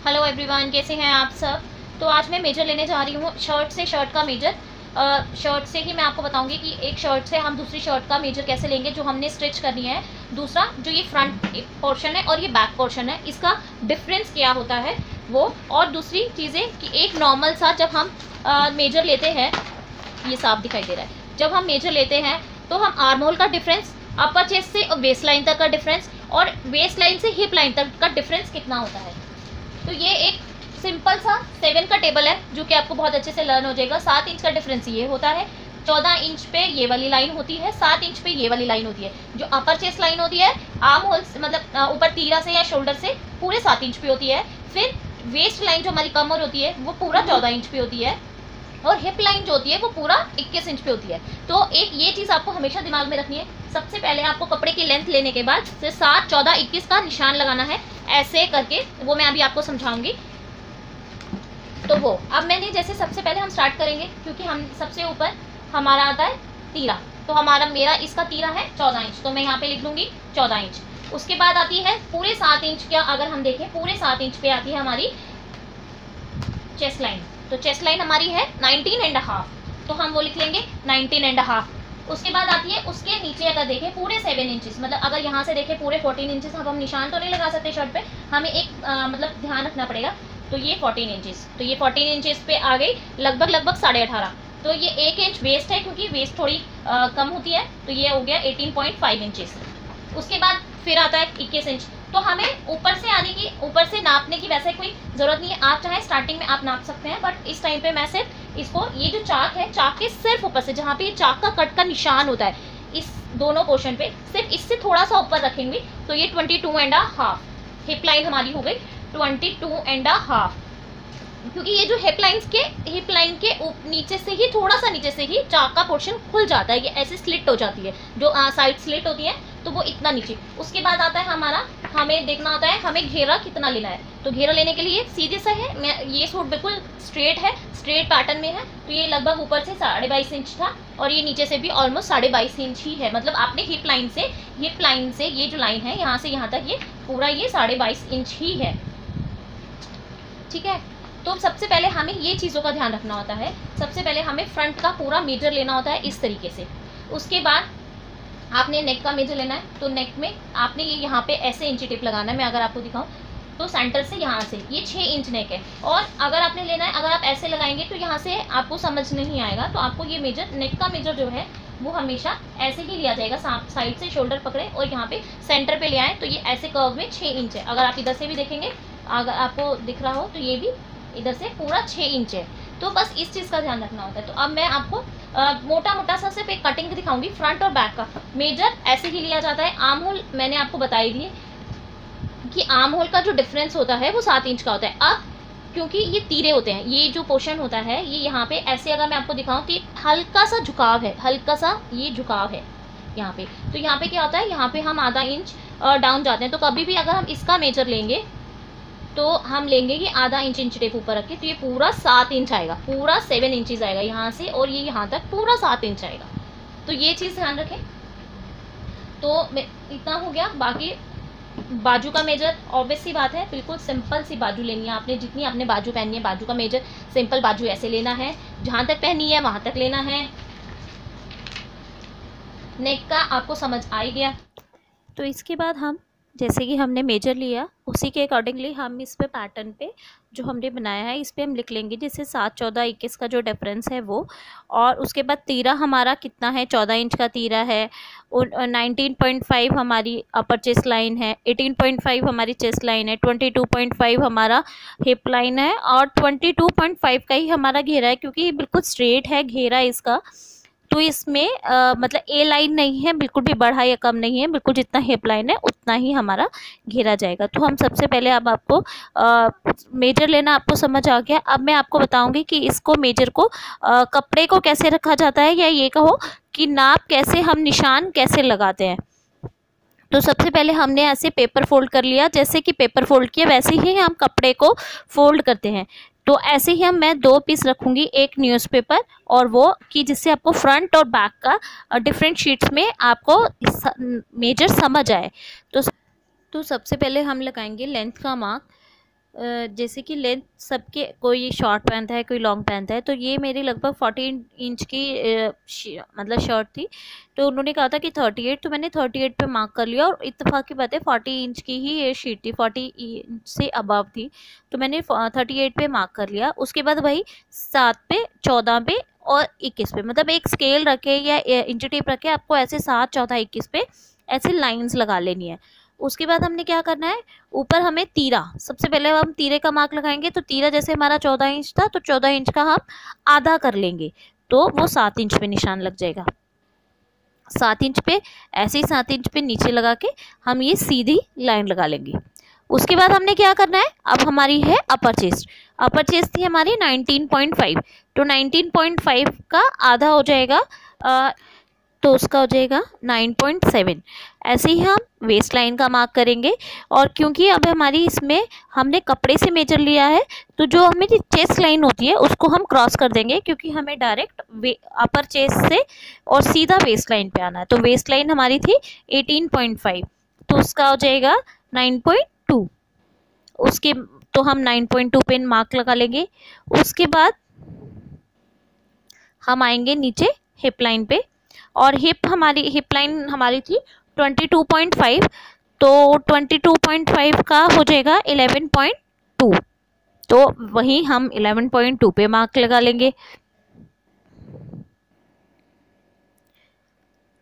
Hello everyone, कैसे हैं आप सब। तो आज मैं मेजर लेने जा रही हूँ शर्ट से, शर्ट का मेजर। शर्ट से ही मैं आपको बताऊंगी कि एक शर्ट से हम दूसरी शर्ट का मेजर कैसे लेंगे जो हमने स्टिच करनी है। दूसरा जो ये फ्रंट पोर्शन है और ये बैक पोर्शन है, इसका डिफरेंस क्या होता है वो। और दूसरी चीज़ें कि एक नॉर्मल सा जब हम मेजर लेते हैं, ये साफ दिखाई दे रहा है, जब हम मेजर लेते हैं तो हम आर्म होल का डिफरेंस, अपर चेस्ट से वेस्ट लाइन तक का डिफरेंस और वेस्ट लाइन से हिप लाइन तक का डिफरेंस कितना होता है। तो ये एक सिंपल सा 7 का टेबल है जो कि आपको बहुत अच्छे से लर्न हो जाएगा। 7 इंच का डिफरेंस ये होता है, 14 इंच पे ये वाली लाइन होती है, 7 इंच पे ये वाली लाइन होती है। जो अपर चेस्ट लाइन होती है आर्म होल मतलब ऊपर तीरा से या शोल्डर से पूरे 7 इंच पे होती है। फिर वेस्ट लाइन जो हमारी कमर होती है वो पूरा 14 इंच पे होती है और हिप लाइन जो होती है वो पूरा 21 इंच पे होती है। तो एक ये चीज़ आपको हमेशा दिमाग में रखनी है। सबसे पहले आपको कपड़े की लेंथ लेने के बाद से 7, 14, 21 का निशान लगाना है, ऐसे करके। वो मैं अभी आपको समझाऊंगी। तो वो अब मैंने जैसे सबसे पहले हम स्टार्ट करेंगे क्योंकि हम सबसे ऊपर हमारा आता है तीरा, तो मेरा इसका तीरा है 14 इंच, तो मैं यहाँ पे लिख लूँगी 14 इंच। उसके बाद आती है पूरे 7 इंच का, अगर हम देखें पूरे 7 इंच पे आती है हमारी चेस्ट लाइन। तो चेस्ट लाइन हमारी है 19.5, तो हम वो लिख लेंगे 19.5। उसके बाद आती है उसके नीचे, अगर देखें पूरे 7 इंचेस, मतलब अगर यहाँ से देखें पूरे 14 इंचेस। अब हम निशान तो नहीं लगा सकते शर्ट पे, हमें एक मतलब ध्यान रखना पड़ेगा। तो ये 14 इंचेस, तो ये 14 इंचेस पे आ गई लगभग 18.5। तो ये 1 इंच वेस्ट है क्योंकि वेस्ट थोड़ी कम होती है, तो ये हो गया 18.5 इंचेस। उसके बाद फिर आता है 21 इंच। तो हमें ऊपर से आने की, ऊपर से नापने की वैसे कोई ज़रूरत नहीं है। आप चाहे स्टार्टिंग में आप नाप सकते हैं, बट इस टाइम पे मैं सिर्फ इसको, ये जो चाक है, चाक के सिर्फ ऊपर से जहाँ पे ये चाक का कट का निशान होता है, इस दोनों पोर्शन पे सिर्फ इससे थोड़ा सा ऊपर रखेंगे। तो ये 22.5 हिप लाइन हमारी हो गई 22.5, क्योंकि ये जो हिप लाइन के नीचे से ही, थोड़ा सा नीचे से ही चाक का पोर्शन खुल जाता है, ये ऐसे स्लिट हो जाती है, जो साइड स्लिट होती है, तो वो इतना नीचे। उसके बाद आता है हमारा, हमें देखना होता है हमें घेरा कितना लेना है। तो घेरा लेने के लिए सीधे सा है, मैं ये सूट बिल्कुल स्ट्रेट है, स्ट्रेट पैटर्न में है, तो ये लगभग ऊपर से 22.5 इंच था और ये नीचे से भी ऑलमोस्ट 22.5 इंच ही है। मतलब आपने हिप लाइन से ये जो लाइन है यहाँ से यहाँ तक, ये पूरा ये 22.5 इंच ही है, ठीक है। तो सबसे पहले हमें ये चीज़ों का ध्यान रखना होता है। सबसे पहले हमें फ्रंट का पूरा मेजर लेना होता है इस तरीके से। उसके बाद आपने नेक का मेजर लेना है, तो नेक में आपने ये यहाँ पे ऐसे इंची टिप लगाना है। मैं अगर आपको दिखाऊं तो सेंटर से यहाँ से ये 6 इंच नेक है, और अगर आपने लेना है, अगर आप ऐसे लगाएंगे तो यहाँ से आपको समझ नहीं आएगा। तो आपको ये मेजर, नेक का मेजर जो है वो हमेशा ऐसे ही लिया जाएगा, साइड से शोल्डर पकड़े और यहाँ पे सेंटर पे ले आए, तो ये ऐसे कर्व में 6 इंच है। अगर आप इधर से भी देखेंगे, अगर आपको दिख रहा हो, तो ये भी इधर से पूरा 6 इंच है। तो बस इस चीज़ का ध्यान रखना होता है। तो अब मैं आपको मोटा मोटा सा सिर्फ एक कटिंग दिखाऊंगी। फ्रंट और बैक का मेजर ऐसे ही लिया जाता है। आर्म होल मैंने आपको बताई दी कि आर्म होल का जो डिफरेंस होता है वो 7 इंच का होता है। अब क्योंकि ये तीरे होते हैं, ये जो पोर्शन होता है, ये यहाँ पे ऐसे अगर मैं आपको दिखाऊं तो हल्का सा झुकाव है, हल्का सा ये झुकाव है यहाँ पे। तो यहाँ पे क्या होता है, यहाँ पे हम आधा इंच डाउन जाते हैं। तो कभी भी अगर हम इसका मेजर लेंगे तो हम लेंगे कि आधा इंच टेप ऊपर रख के, तो ये पूरा 7 इंच आएगा, पूरा 7 इंचेस आएगा यहाँ से, और ये यहाँ तक पूरा 7 इंच आएगा। तो ये चीज़ ध्यान रखें। तो इतना हो गया। बाकी बाजू का मेजर ऑब्वियस सी बात है, बिल्कुल सिंपल सी बाजू लेनी है आपने, जितनी आपने बाजू पहननी है। बाजू का मेजर सिंपल बाजू ऐसे लेना है, जहाँ तक पहनी है वहाँ तक लेना है। नेक का आपको समझ आ ही गया। तो इसके बाद हम, जैसे कि हमने मेजर लिया, उसी के अकॉर्डिंगली हम इस पे पैटर्न पे जो हमने बनाया है, इस पे हम लिख लेंगे जैसे 7, 14, 21 का जो डिफरेंस है वो। और उसके बाद तीरा हमारा कितना है, 14 इंच का तीरा है, और 19.5 हमारी अपर चेस्ट लाइन है, 18.5 हमारी चेस्ट लाइन है, 22.5 हमारा हिप लाइन है, और 22.5 का ही हमारा घेरा है, क्योंकि बिल्कुल स्ट्रेट है घेरा इसका। तो इसमें मतलब ए लाइन नहीं है, बिल्कुल भी बढ़ा या कम नहीं है, बिल्कुल जितना हिप लाइन है उतना ही हमारा घेरा जाएगा। तो हम सबसे पहले, अब आपको मेजर लेना आपको समझ आ गया। अब मैं आपको बताऊंगी कि इसको मेजर को कपड़े को कैसे रखा जाता है, या ये कहो कि नाप कैसे, हम निशान कैसे लगाते हैं। तो सबसे पहले हमने ऐसे पेपर फोल्ड कर लिया, जैसे कि पेपर फोल्ड किया वैसे ही हम कपड़े को फोल्ड करते हैं। तो ऐसे ही मैं 2 पीस रखूंगी, एक न्यूज़पेपर और वो, कि जिससे आपको फ्रंट और बैक का डिफरेंट शीट्स में आपको मेजर समझ आए। तो सबसे पहले हम लगाएंगे लेंथ का मार्क। जैसे कि लेंथ सबके, कोई शॉर्ट पहनता है कोई लॉन्ग पहनता है, तो ये मेरी लगभग 14 इंच की मतलब शर्ट थी। तो उन्होंने कहा था कि 38, तो मैंने 38 पे मार्क कर लिया, और इत्तेफाक की बात है 40 इंच की ही ये शीट थी, 40 इंच से अबव थी, तो मैंने 38 पे मार्क कर लिया। उसके बाद वही 7 पे, 14 पे और 21 पे, मतलब एक स्केल रखे या इंच टेप रखे, आपको ऐसे 7, 14, 21 पे ऐसे लाइंस लगा लेनी है। उसके बाद हमने क्या करना है, ऊपर हमें तीरा, सबसे पहले हम तीरे का मार्क लगाएंगे। तो तीरा जैसे हमारा 14 इंच था, तो 14 इंच का हम आधा कर लेंगे, तो वो 7 इंच पे निशान लग जाएगा। 7 इंच पे, ऐसे ही 7 इंच पे नीचे लगा के हम ये सीधी लाइन लगा लेंगे। उसके बाद हमने क्या करना है, अब हमारी है अपर चेस्ट। अपर चेस्ट थी हमारी 19.5, तो 19.5 का आधा हो जाएगा, तो उसका हो जाएगा 9.7। ऐसे ही हम वेस्ट लाइन का मार्क करेंगे। और क्योंकि अब हमारी इसमें हमने कपड़े से मेजर लिया है, तो जो हमें चेस्ट लाइन होती है उसको हम क्रॉस कर देंगे, क्योंकि हमें डायरेक्ट अपर चेस्ट से और सीधा वेस्ट लाइन पे आना है। तो वेस्ट लाइन हमारी थी 18.5, तो उसका हो जाएगा 9.2। उसके तो हम 9.2 पे मार्क लगा लेंगे। उसके बाद हम आएंगे नीचे हिप लाइन पे, और हिप लाइन हमारी थी 22.5, तो 22.5 का हो जाएगा 11.2, तो वहीं हम 11.2 पे मार्क लगा लेंगे।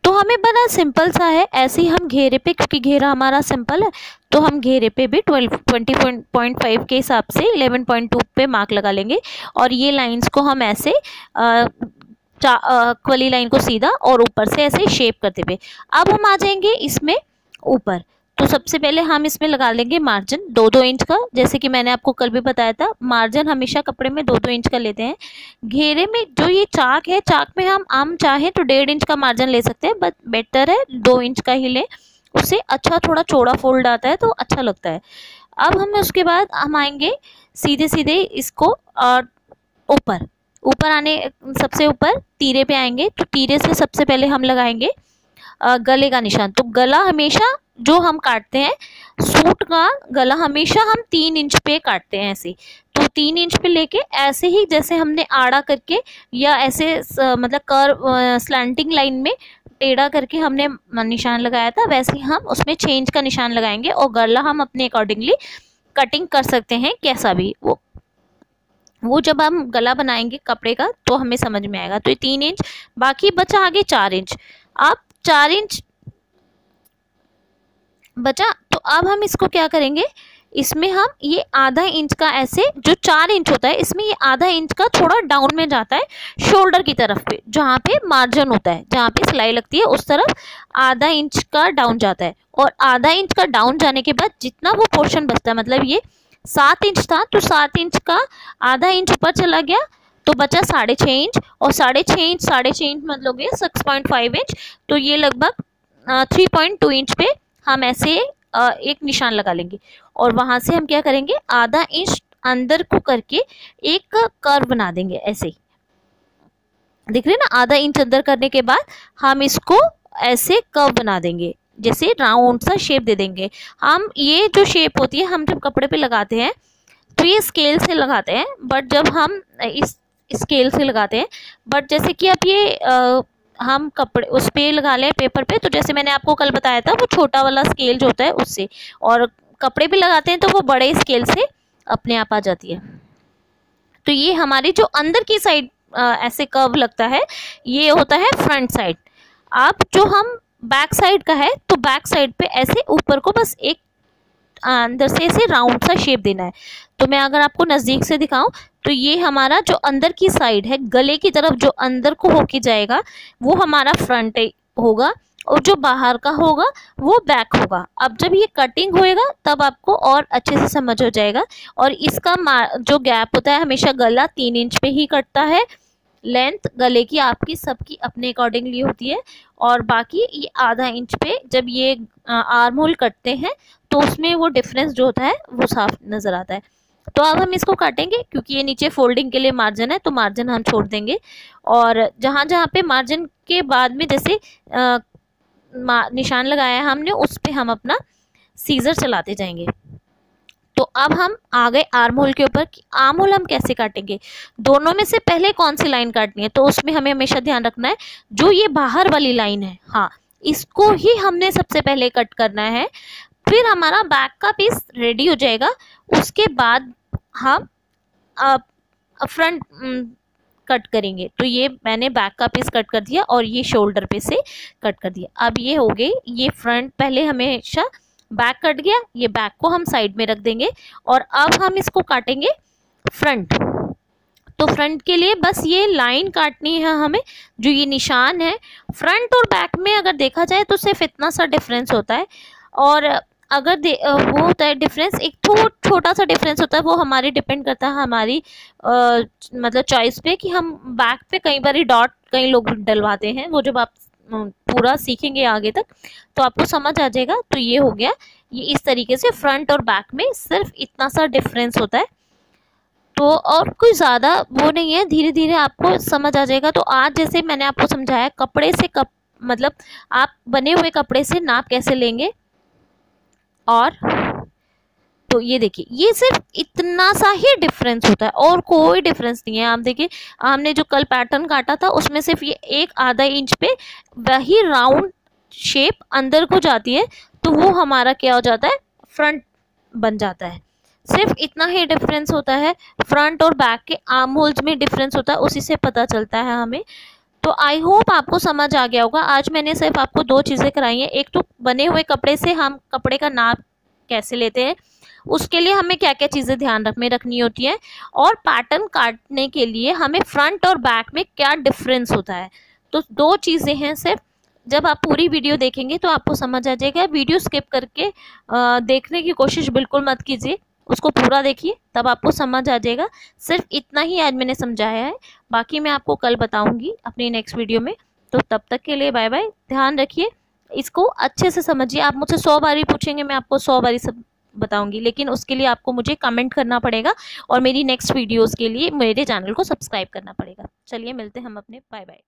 तो हमें बड़ा सिंपल सा है। ऐसे ही हम घेरे पे, क्योंकि घेरा हमारा सिंपल है, तो हम घेरे पे भी 20.5 के हिसाब से 11.2 पे मार्क लगा लेंगे। और ये लाइंस को हम ऐसे वाली लाइन को सीधा और ऊपर से ऐसे शेप करते हुए, अब हम आ जाएंगे इसमें ऊपर। तो सबसे पहले हम इसमें लगा लेंगे मार्जिन 2-2 इंच का। जैसे कि मैंने आपको कल भी बताया था, मार्जिन हमेशा कपड़े में 2-2 इंच का लेते हैं। घेरे में जो ये चाक है, चाक में हम चाहें तो 1.5 इंच का मार्जिन ले सकते हैं, बट बेटर है 2 इंच का ही लें, उससे अच्छा थोड़ा चौड़ा फोल्ड आता है तो अच्छा लगता है। अब हम उसके बाद हम आएंगे सीधे सीधे इसको ऊपर आने, सबसे ऊपर तीरे पे आएंगे। तो तीरे से सबसे पहले हम लगाएंगे गले का निशान। तो गला हमेशा जो हम काटते हैं, सूट का गला हमेशा हम 3 इंच पे काटते हैं ऐसे। तो 3 इंच पे लेके ऐसे ही जैसे हमने आड़ा करके या ऐसे मतलब कर्व स्लैंटिंग लाइन में टेढ़ा करके हमने निशान लगाया था, वैसे ही हम उसमें 6 इंच का निशान लगाएंगे। और गला हम अपने अकॉर्डिंगली कटिंग कर सकते हैं कैसा भी, वो जब हम गला बनाएंगे कपड़े का तो हमें समझ में आएगा। तो ये 3 इंच, बाकी बचा आगे 4 इंच। अब 4 इंच बचा, तो अब हम इसको क्या करेंगे, इसमें हम ये आधा इंच का, ऐसे जो 4 इंच होता है इसमें ये आधा इंच का थोड़ा डाउन में जाता है शोल्डर की तरफ पे, जहाँ पे मार्जिन होता है, जहाँ पे सिलाई लगती है उस तरफ आधा इंच का डाउन जाता है। और आधा इंच का डाउन जाने के बाद जितना वो पोर्शन बचता है, मतलब ये 7 इंच था, तो 7 इंच का आधा इंच ऊपर चला गया, तो बचा 6.5 इंच। और 6.5 इंच मतलब ये 6.5 इंच, तो ये लगभग 3.2 इंच पे हम ऐसे एक निशान लगा लेंगे। और वहां से हम क्या करेंगे, आधा इंच अंदर को करके एक कर्व बना देंगे ऐसे, दिख रहे ना, आधा इंच अंदर करने के बाद हम इसको ऐसे कर्व बना देंगे, जैसे राउंड सा शेप दे देंगे हम। ये जो शेप होती है हम जब कपड़े पे लगाते हैं तो ये स्केल से लगाते हैं, बट जब हम इस स्केल से लगाते हैं, बट जैसे कि अब ये हम कपड़े उस पे लगा लें पेपर पे, तो जैसे मैंने आपको कल बताया था वो छोटा वाला स्केल जो होता है उससे, और कपड़े पे लगाते हैं तो वो बड़े स्केल से अपने आप आ जाती है। तो ये हमारी जो अंदर की साइड ऐसे कर्व लगता है, ये होता है फ्रंट साइड। अब जो हम बैक साइड का है, तो बैक साइड पे ऐसे ऊपर को बस एक अंदर से ऐसे राउंड सा शेप देना है। तो मैं अगर आपको नज़दीक से दिखाऊं, तो ये हमारा जो अंदर की साइड है, गले की तरफ जो अंदर को होके जाएगा वो हमारा फ्रंट होगा, और जो बाहर का होगा वो बैक होगा। अब जब ये कटिंग होएगा तब आपको और अच्छे से समझ हो जाएगा। और इसका जो गैप होता है, हमेशा गला 3 इंच पे ही कटता है। लेंथ गले की आपकी सबकी अपने अकॉर्डिंगली होती है, और बाकी ये आधा इंच पे जब ये आर्म होल कटते हैं तो उसमें वो डिफरेंस जो होता है वो साफ नज़र आता है। तो अब हम इसको काटेंगे, क्योंकि ये नीचे फोल्डिंग के लिए मार्जिन है, तो मार्जिन हम छोड़ देंगे। और जहाँ जहाँ पे मार्जिन के बाद में जैसे निशान लगाया है हमने, उस पे हम अपना सीजर चलाते जाएंगे। तो अब हम आ गए आर्म होल के ऊपर कि आर्म होल हम कैसे काटेंगे, दोनों में से पहले कौन सी लाइन काटनी है। तो उसमें हमें हमेशा ध्यान रखना है जो ये बाहर वाली लाइन है, हाँ, इसको ही हमने सबसे पहले कट करना है। फिर हमारा बैक का पीस रेडी हो जाएगा, उसके बाद हम फ्रंट कट करेंगे। तो ये मैंने बैक का पीस कट कर दिया और ये शोल्डर पे से कट कर दिया। अब ये हो गई, ये फ्रंट पहले हमेशा बैक कट गया, ये बैक को हम साइड में रख देंगे और अब हम इसको काटेंगे फ्रंट। तो फ्रंट के लिए बस ये लाइन काटनी है हमें, जो ये निशान है। फ्रंट और बैक में अगर देखा जाए तो सिर्फ इतना सा डिफरेंस होता है, और अगर वो होता है डिफरेंस, एक छोटा सा डिफरेंस होता है, वो हमारी डिपेंड करता है हमारी मतलब चॉइस पे कि हम बैक पे कई बार डॉट कई लोग डलवाते हैं। वो जब आप पूरा सीखेंगे आगे तक तो आपको समझ आ जाएगा। तो ये हो गया, ये इस तरीके से फ्रंट और बैक में सिर्फ इतना सा डिफरेंस होता है। तो और कोई ज़्यादा वो नहीं है, धीरे धीरे आपको समझ आ जाएगा। तो आज जैसे मैंने आपको समझाया कपड़े से मतलब आप बने हुए कपड़े से नाप कैसे लेंगे, और तो ये देखिए ये सिर्फ इतना सा ही डिफरेंस होता है और कोई डिफरेंस नहीं है। आप देखिए हमने जो कल पैटर्न काटा था उसमें सिर्फ ये एक आधा इंच पे वही राउंड शेप अंदर को जाती है, तो वो हमारा क्या हो जाता है, फ्रंट बन जाता है। सिर्फ इतना ही डिफरेंस होता है, फ्रंट और बैक के आर्म होल्स में डिफरेंस होता है, उसी से पता चलता है हमें। तो आई होप आपको समझ आ गया होगा। आज मैंने सिर्फ आपको दो चीज़ें कराई हैं, एक तो बने हुए कपड़े से हम कपड़े का नाप कैसे लेते हैं, उसके लिए हमें क्या क्या चीज़ें ध्यान में रखनी होती है, और पैटर्न काटने के लिए हमें फ्रंट और बैक में क्या डिफरेंस होता है। तो दो चीज़ें हैं सिर्फ, जब आप पूरी वीडियो देखेंगे तो आपको समझ आ जाएगा। वीडियो स्किप करके देखने की कोशिश बिल्कुल मत कीजिए, उसको पूरा देखिए तब आपको समझ आ जाएगा। सिर्फ इतना ही आज मैंने समझाया है, बाकी मैं आपको कल बताऊंगी अपनी नेक्स्ट वीडियो में। तो तब तक के लिए बाय बाय, ध्यान रखिए, इसको अच्छे से समझिए। आप मुझसे 100 बारी पूछेंगे, मैं आपको 100 बारी सब बताऊंगी, लेकिन उसके लिए आपको मुझे कमेंट करना पड़ेगा और मेरी नेक्स्ट वीडियोस के लिए मेरे चैनल को सब्सक्राइब करना पड़ेगा। चलिए मिलते हैं हम अपने, बाय बाय।